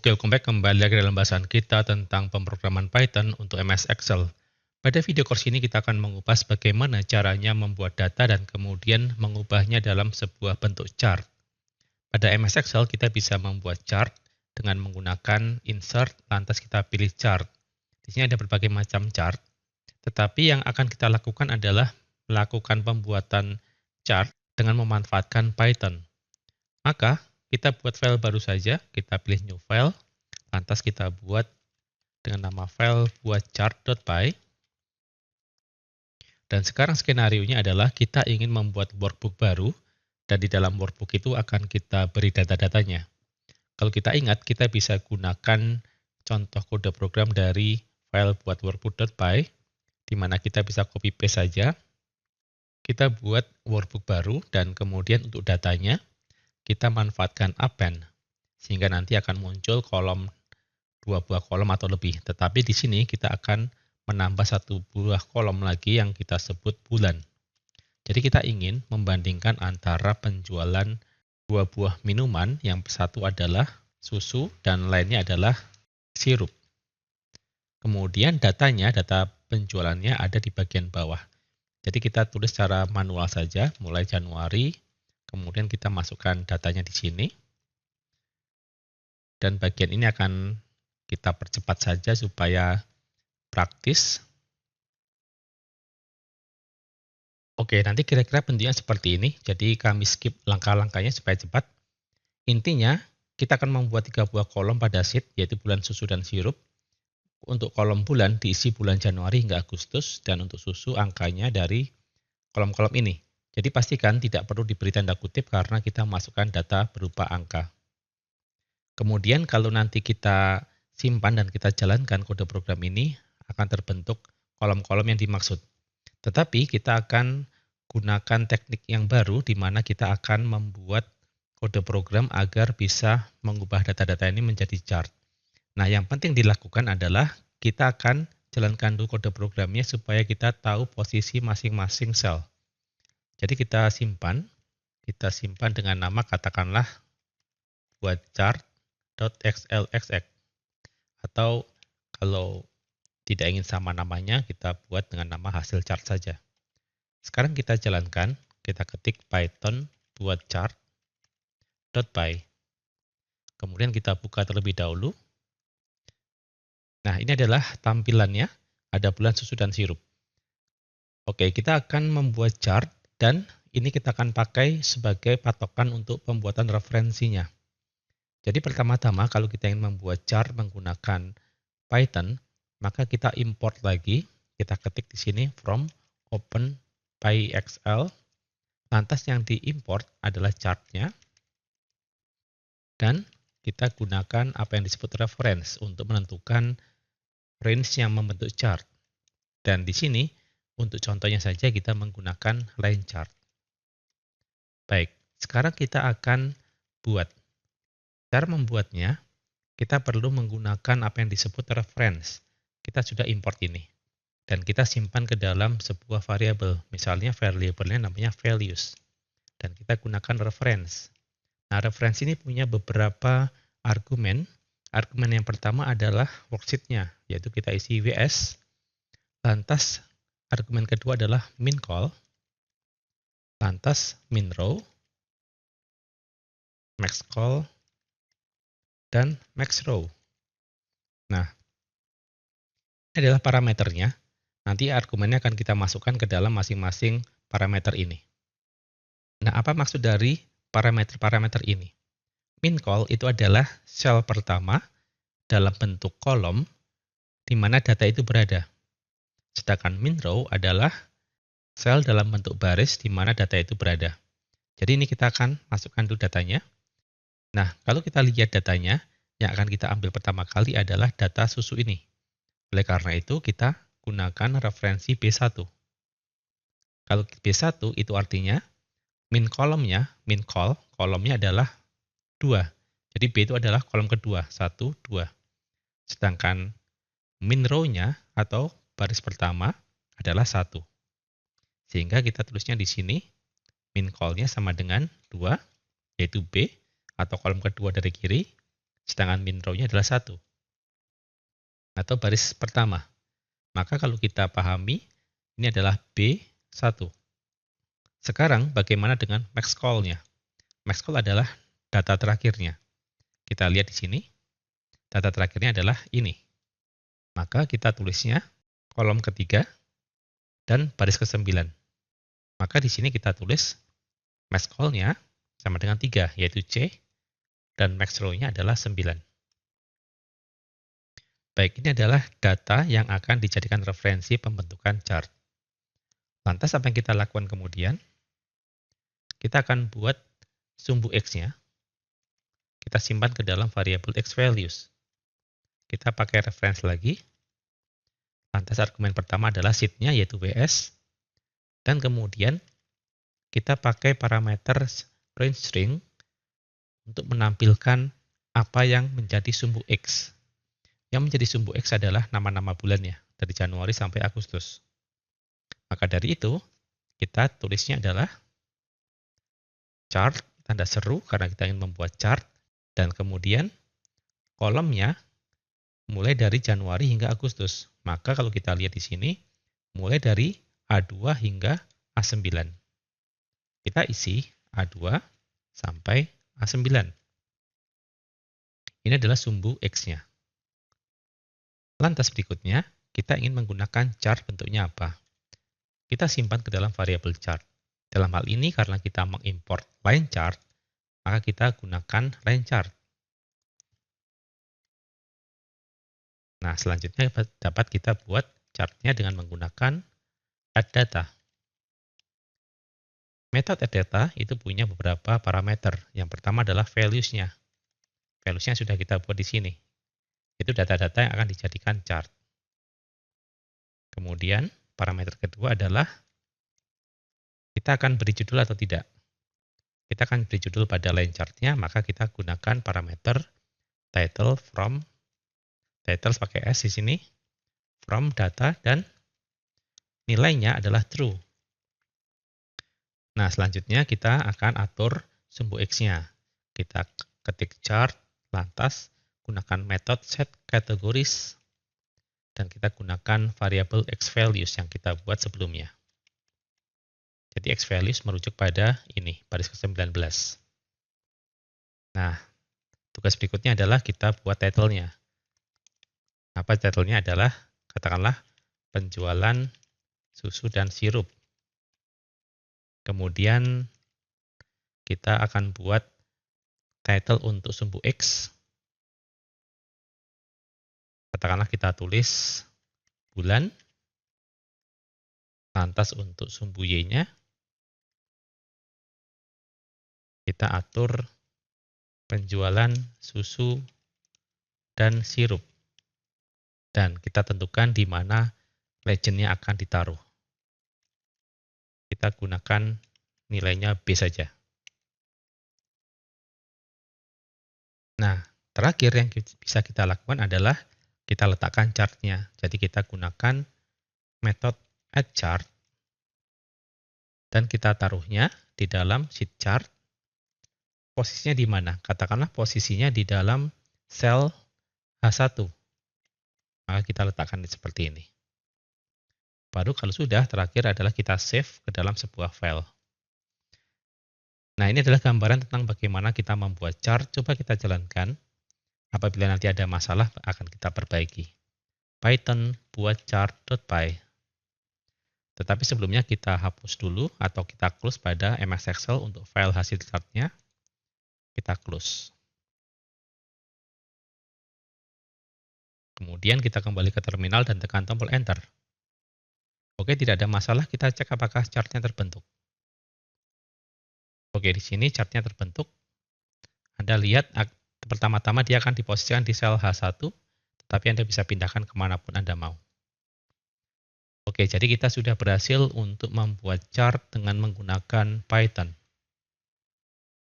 Oke, welcome back kembali lagi dalam bahasan kita tentang pemrograman Python untuk MS Excel. Pada video course ini kita akan mengupas bagaimana caranya membuat data dan kemudian mengubahnya dalam sebuah bentuk chart. Pada MS Excel kita bisa membuat chart dengan menggunakan insert, lantas kita pilih chart. Di sini ada berbagai macam chart, tetapi yang akan kita lakukan adalah melakukan pembuatan chart dengan memanfaatkan Python. Maka kita buat file baru saja, kita pilih new file, lantas kita buat dengan nama file buat chart.py. Dan sekarang skenarionya adalah kita ingin membuat workbook baru, dan di dalam workbook itu akan kita beri data-datanya. Kalau kita ingat, kita bisa gunakan contoh kode program dari file buat workbook.py, di mana kita bisa copy paste saja. Kita buat workbook baru, dan kemudian untuk datanya, kita manfaatkan append, sehingga nanti akan muncul dua buah kolom atau lebih. Tetapi di sini kita akan menambah satu buah kolom lagi yang kita sebut bulan. Jadi kita ingin membandingkan antara penjualan dua buah minuman, yang satu adalah susu dan lainnya adalah sirup. Kemudian datanya, data penjualannya ada di bagian bawah. Jadi kita tulis secara manual saja, mulai Januari, kemudian kita masukkan datanya di sini. Dan bagian ini akan kita percepat saja supaya praktis. Oke, nanti kira-kira bentuknya seperti ini. Jadi kami skip langkah-langkahnya supaya cepat. Intinya, kita akan membuat 3 buah kolom pada sheet, yaitu bulan, susu, dan sirup. Untuk kolom bulan diisi bulan Januari hingga Agustus, dan untuk susu angkanya dari kolom-kolom ini. Jadi pastikan tidak perlu diberi tanda kutip karena kita masukkan data berupa angka. Kemudian kalau nanti kita simpan dan kita jalankan kode program ini, akan terbentuk kolom-kolom yang dimaksud. Tetapi kita akan gunakan teknik yang baru di mana kita akan membuat kode program agar bisa mengubah data-data ini menjadi chart. Nah, yang penting dilakukan adalah kita akan jalankan dulu kode programnya supaya kita tahu posisi masing-masing sel. Jadi kita simpan dengan nama katakanlah buat chart.xlxx, atau kalau tidak ingin sama namanya, kita buat dengan nama hasil chart saja. Sekarang kita jalankan, kita ketik Python buat chart.py. Kemudian kita buka terlebih dahulu. Nah, ini adalah tampilannya, ada bulan, susu, dan sirup. Oke, kita akan membuat chart, dan ini kita akan pakai sebagai patokan untuk pembuatan referensinya. Jadi pertama-tama kalau kita ingin membuat chart menggunakan Python, maka kita import lagi, kita ketik di sini from open PyXL, lantas yang diimport adalah chartnya, dan kita gunakan apa yang disebut reference untuk menentukan range yang membentuk chart. Dan di sini, untuk contohnya saja kita menggunakan line chart. Baik, sekarang kita akan buat. Cara membuatnya, kita perlu menggunakan apa yang disebut reference. Kita sudah import ini. Dan kita simpan ke dalam sebuah variabel. Misalnya variabelnya namanya values. Dan kita gunakan reference. Nah, reference ini punya beberapa argumen. Argumen yang pertama adalah worksheet-nya, yaitu kita isi WS. Lantas, argumen kedua adalah min call. Lantas, min row, max call, dan max row. Nah, ini adalah parameternya. Nanti argumennya akan kita masukkan ke dalam masing-masing parameter ini. Nah, apa maksud dari parameter-parameter ini? Min call itu adalah sel pertama dalam bentuk kolom di mana data itu berada. Sedangkan min row adalah sel dalam bentuk baris di mana data itu berada. Jadi ini kita akan masukkan dulu datanya. Nah, kalau kita lihat datanya, yang akan kita ambil pertama kali adalah data susu ini. Oleh karena itu, kita gunakan referensi B1. Kalau B1 itu artinya min kolomnya, min call, kolomnya adalah 2. Jadi B itu adalah kolom kedua, 1, 2. Sedangkan min row-nya atau baris pertama adalah 1. Sehingga kita tulisnya di sini, min call-nya sama dengan 2, yaitu B, atau kolom kedua dari kiri, sedangkan min row-nya adalah 1, atau baris pertama. Maka kalau kita pahami, ini adalah B1. Sekarang bagaimana dengan max call-nya? Max call adalah data terakhirnya. Kita lihat di sini, data terakhirnya adalah ini. Maka kita tulisnya kolom ketiga dan baris ke-9. Maka di sini kita tulis max call-nya sama dengan 3, yaitu C, dan max row-nya adalah 9. Baik, ini adalah data yang akan dijadikan referensi pembentukan chart. Lantas apa yang kita lakukan kemudian? Kita akan buat sumbu X-nya. Kita simpan ke dalam variabel X values. Kita pakai reference lagi. Lantas argumen pertama adalah seed-nya, yaitu WS. Dan kemudian kita pakai parameter range string untuk menampilkan apa yang menjadi sumbu X. Yang menjadi sumbu X adalah nama-nama bulannya, dari Januari sampai Agustus. Maka dari itu, kita tulisnya adalah chart, tanda seru karena kita ingin membuat chart, dan kemudian kolomnya mulai dari Januari hingga Agustus. Maka kalau kita lihat di sini, mulai dari A2 hingga A9. Kita isi A2 sampai A9. Ini adalah sumbu X-nya. Lantas berikutnya, kita ingin menggunakan chart bentuknya apa? Kita simpan ke dalam variabel chart. Dalam hal ini, karena kita mengimport line chart, maka kita gunakan line chart. Nah, selanjutnya dapat kita buat chartnya dengan menggunakan add data. Metode add data itu punya beberapa parameter. Yang pertama adalah values-nya. Values-nya sudah kita buat di sini. Itu data-data yang akan dijadikan chart. Kemudian, parameter kedua adalah kita akan beri judul atau tidak. Kita akan beri judul pada line chart-nya, maka kita gunakan parameter title from, title pakai S di sini, from data, dan nilainya adalah true. Nah, selanjutnya kita akan atur sumbu X-nya. Kita ketik chart, lantas gunakan metode set categories, dan kita gunakan variabel X values yang kita buat sebelumnya. Jadi X values merujuk pada ini, baris ke-19. Nah, tugas berikutnya adalah kita buat title-nya. Apa title-nya adalah, katakanlah, penjualan susu dan sirup. Kemudian kita akan buat title untuk sumbu X. Katakanlah kita tulis bulan. Lantas untuk sumbu Y-nya, kita atur penjualan susu dan sirup. Dan kita tentukan di mana legend-nya akan ditaruh. Kita gunakan nilainya B saja. Nah, terakhir yang bisa kita lakukan adalah kita letakkan chart-nya. Jadi kita gunakan metode add chart dan kita taruhnya di dalam sheet chart. Posisinya di mana? Katakanlah posisinya di dalam sel H1. Maka kita letakkan seperti ini. Baru kalau sudah, terakhir adalah kita save ke dalam sebuah file. Nah, ini adalah gambaran tentang bagaimana kita membuat chart. Coba kita jalankan. Apabila nanti ada masalah, akan kita perbaiki. Python buat chart.py. Tetapi sebelumnya kita hapus dulu atau kita close pada MS Excel untuk file hasil chartnya. Kita close. Kemudian kita kembali ke terminal dan tekan tombol Enter. Oke, tidak ada masalah. Kita cek apakah chartnya terbentuk. Oke, di sini chartnya terbentuk. Anda lihat, pertama-tama dia akan diposisikan di sel H1, tetapi Anda bisa pindahkan kemanapun Anda mau. Oke, jadi kita sudah berhasil untuk membuat chart dengan menggunakan Python.